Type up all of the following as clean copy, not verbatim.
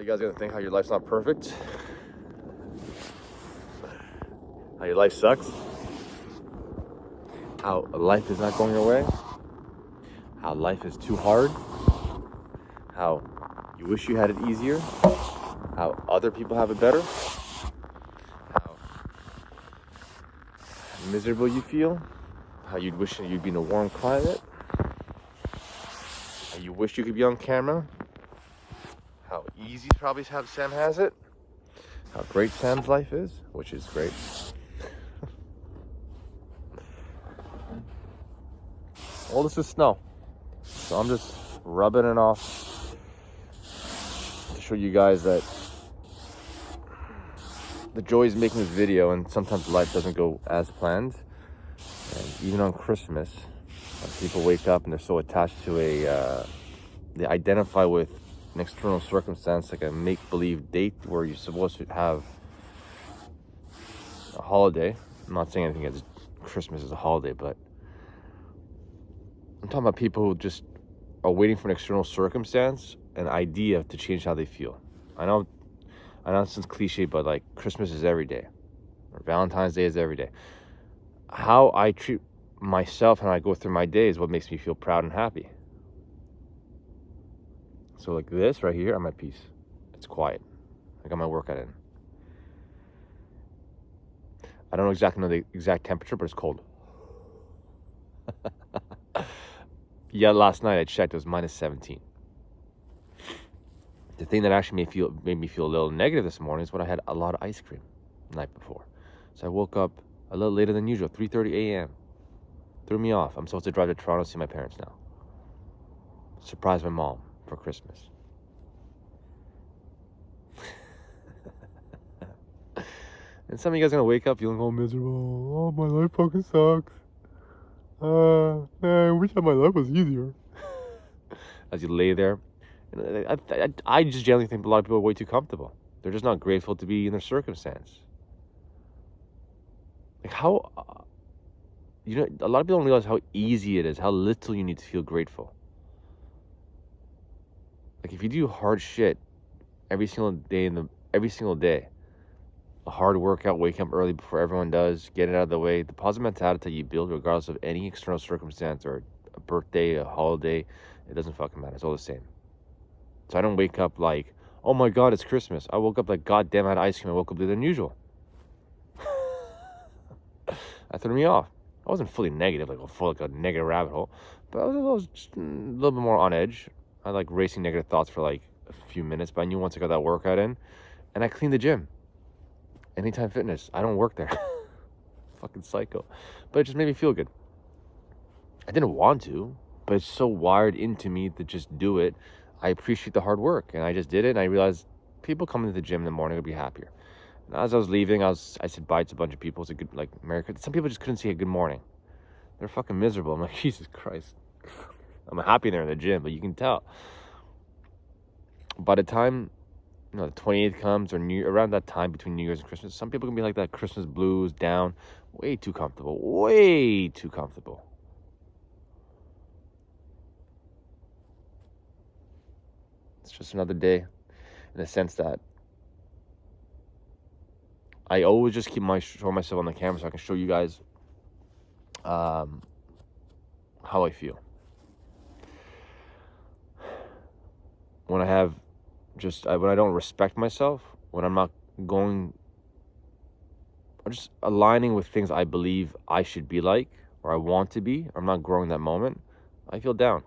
You guys gonna think how your life's not perfect? How your life sucks? How life is not going your way? How life is too hard? How you wish you had it easier? How other people have it better? How miserable you feel? How you'd wish you'd be in a warm climate? How you wish you could be on camera? How easy probably Sam has it? How great Sam's life is, which is great. All this is snow. So I'm just rubbing it off to show you guys that the joy is making this video, and sometimes life doesn't go as planned. And even on Christmas, when people wake up and they're so attached to they identify with an external circumstance, like a make-believe date where you're supposed to have a holiday. I'm not saying anything against Christmas as a holiday, but I'm talking about people who just are waiting for an external circumstance, an idea to change how they feel. I know it sounds cliche, but like Christmas is every day, or Valentine's Day is every day. How I treat myself and I go through my day is what makes me feel proud and happy. So like this right here, I'm at peace. It's quiet. I got my workout in. I don't exactly know the exact temperature, but it's cold. Yeah, last night I checked, it was minus 17. The thing that actually made me feel a little negative this morning is when I had a lot of ice cream the night before. So I woke up a little later than usual, 3:30 a.m. Threw me off. I'm supposed to drive to Toronto to see my parents now. Surprise my mom for Christmas. And some of you guys are gonna wake up feeling all miserable. Oh, my life fucking sucks. I wish my life was easier. As you lay there, I just generally think a lot of people are way too comfortable. They're just not grateful to be in their circumstance. Like how, a lot of people don't realize how easy it is, how little you need to feel grateful. Like if you do hard shit every single day, a hard workout, waking up early before everyone does, get it out of the way, the positive mentality you build regardless of any external circumstance or a birthday, a holiday, it doesn't fucking matter. It's all the same. So I don't wake up like, oh my God, it's Christmas. I woke up like, God damn, I had ice cream. I woke up later than usual. That threw me off. I wasn't fully negative, like a negative rabbit hole, but I was just a little bit more on edge. I like racing negative thoughts for like a few minutes, but I knew once I got that workout in, and I cleaned the gym. Anytime Fitness, I don't work there. Fucking psycho. But it just made me feel good. I didn't want to, but it's so wired into me to just do it. I appreciate the hard work, and I just did it, and I realized people coming to the gym in the morning would be happier. And as I was leaving, I said bye to a bunch of people. It's a good, like, America. Some people just couldn't say a good morning. They're fucking miserable. I'm like, Jesus Christ. I'm happy they're in the gym, but you can tell. By the time the 28th comes, or around that time between New Year's and Christmas, some people can be like that Christmas blues, down, way too comfortable. It's just another day, in the sense that I always just keep show myself on the camera so I can show you guys how I feel. When I don't respect myself, when I'm not I'm just aligning with things I believe I should be like, or I want to be, or I'm not growing that moment, I feel down.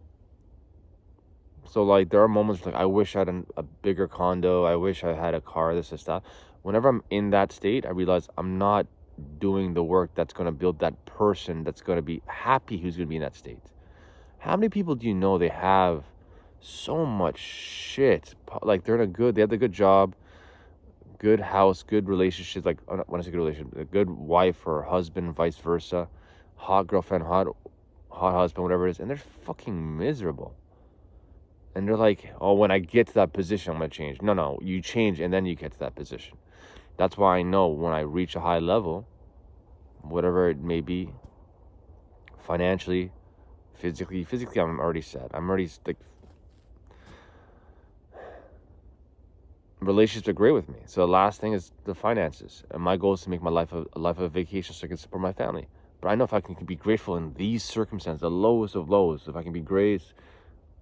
So like there are moments like I wish I had a bigger condo, I wish I had a car, this and stuff. Whenever I'm in that state, I realize I'm not doing the work that's going to build that person that's going to be happy, who's going to be in that state. How many people do you know they have so much shit? Like they have the good job, good house, good relationships. Like when I say good relationship, a good wife or husband, vice versa, hot girlfriend, hot husband, whatever it is, and they're fucking miserable. And they're like, oh, when I get to that position, I'm going to change. No, you change and then you get to that position. That's why I know when I reach a high level, whatever it may be, financially, physically, I'm already set. I'm already like, relationships are great with me. So the last thing is the finances. And my goal is to make my life a life of vacation so I can support my family. But I know if I can be grateful in these circumstances, the lowest of lows, if I can be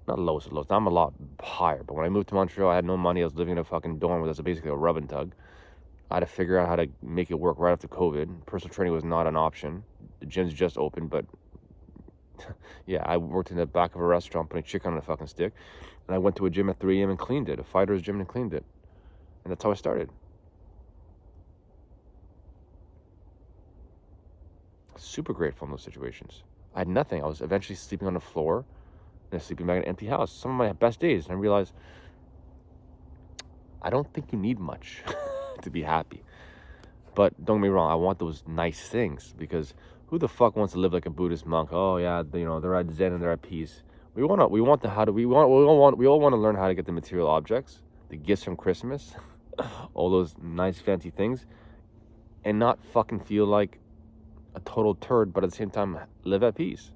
not lowest of lows, I'm a lot higher. But when I moved to Montreal, I had no money. I was living in a fucking dorm where there's basically a rub and tug. I had to figure out how to make it work right after COVID. Personal training was not an option. The gym's just opened, but yeah, I worked in the back of a restaurant putting chicken on a fucking stick. And I went to a gym at 3 a.m. and cleaned it, a fighter's gym, and cleaned it. And that's how I started. Super grateful in those situations. I had nothing. I was eventually sleeping on the floor in a sleeping bag in an empty house. Some of my best days. And I realized, I don't think you need much to be happy. But don't get me wrong, I want those nice things, because who the fuck wants to live like a Buddhist monk? Oh yeah, they're at Zen and they're at peace. We all want to learn how to get the material objects, the gifts from Christmas, all those nice fancy things, and not fucking feel like a total turd, but at the same time live at peace.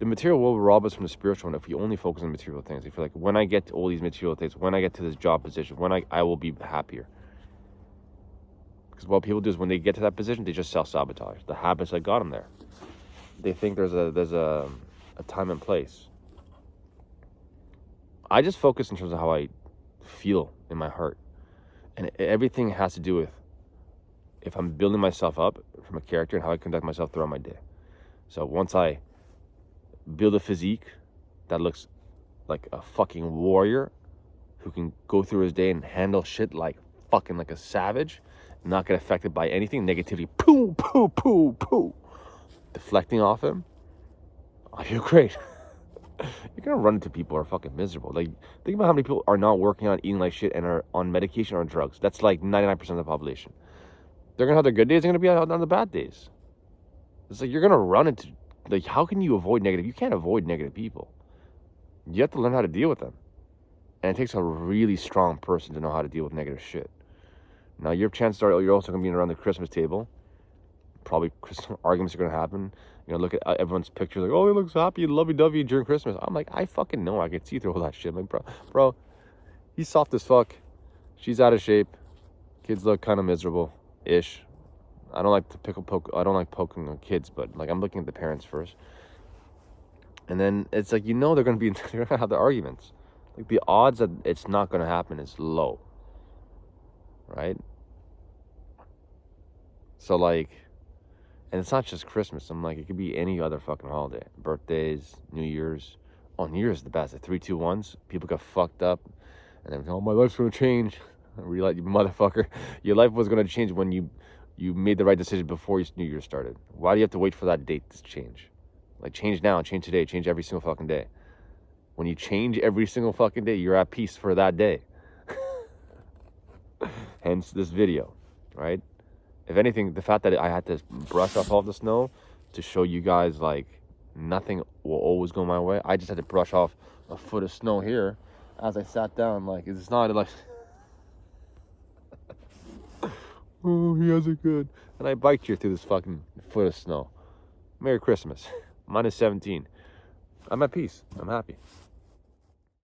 The material will rob us from the spiritual one if we only focus on material things. If you're like, when I get to all these material things, when I get to this job position, when I will be happier. Because what people do is when they get to that position, they just self-sabotage the habits that got them there. They think there's a time and place. I just focus in terms of how I feel in my heart. And everything has to do with if I'm building myself up from a character and how I conduct myself throughout my day. So once I build a physique that looks like a fucking warrior who can go through his day and handle shit like fucking like a savage, not get affected by anything, negativity, poo, poo, poo, poo, deflecting off him, I feel great. You're gonna run into people who are fucking miserable. Like, think about how many people are not working on, eating like shit, and are on medication or drugs. That's like 99% of the population. They're gonna have their good days, they're gonna be on the bad days. It's like, you're gonna run into, like, how can you avoid negative? You can't avoid negative people. You have to learn how to deal with them. And it takes a really strong person to know how to deal with negative shit. Now, your chances are you're also going to be around the Christmas table. Probably Christmas arguments are going to happen. Look at everyone's picture, like, oh, he looks happy, lovey-dovey during Christmas. I'm like, I fucking know. I can see through all that shit. I'm like, bro, he's soft as fuck. She's out of shape. Kids look kind of miserable-ish. I don't like poking on kids, but like, I'm looking at the parents first. And then it's like, they're going to have the arguments. Like, the odds that it's not going to happen is low. Right? So, like, and it's not just Christmas. I'm like, it could be any other fucking holiday. Birthdays, New Year's. Oh, New Year's is the best. The 3, 2, 1s. People got fucked up. And then, oh, my life's going to change. I realize, you motherfucker, your life was going to change when you made the right decision before New Year started. Why do you have to wait for that date to change? Like, change now, change today, change every single fucking day. When you change every single fucking day, you're at peace for that day. Hence this video, right? If anything, the fact that I had to brush off all the snow to show you guys, like, nothing will always go my way. I just had to brush off a foot of snow here as I sat down. Like, it's not like, oh, he has it good. And I biked you through this fucking foot of snow. Merry Christmas. Minus 17. I'm at peace. I'm happy.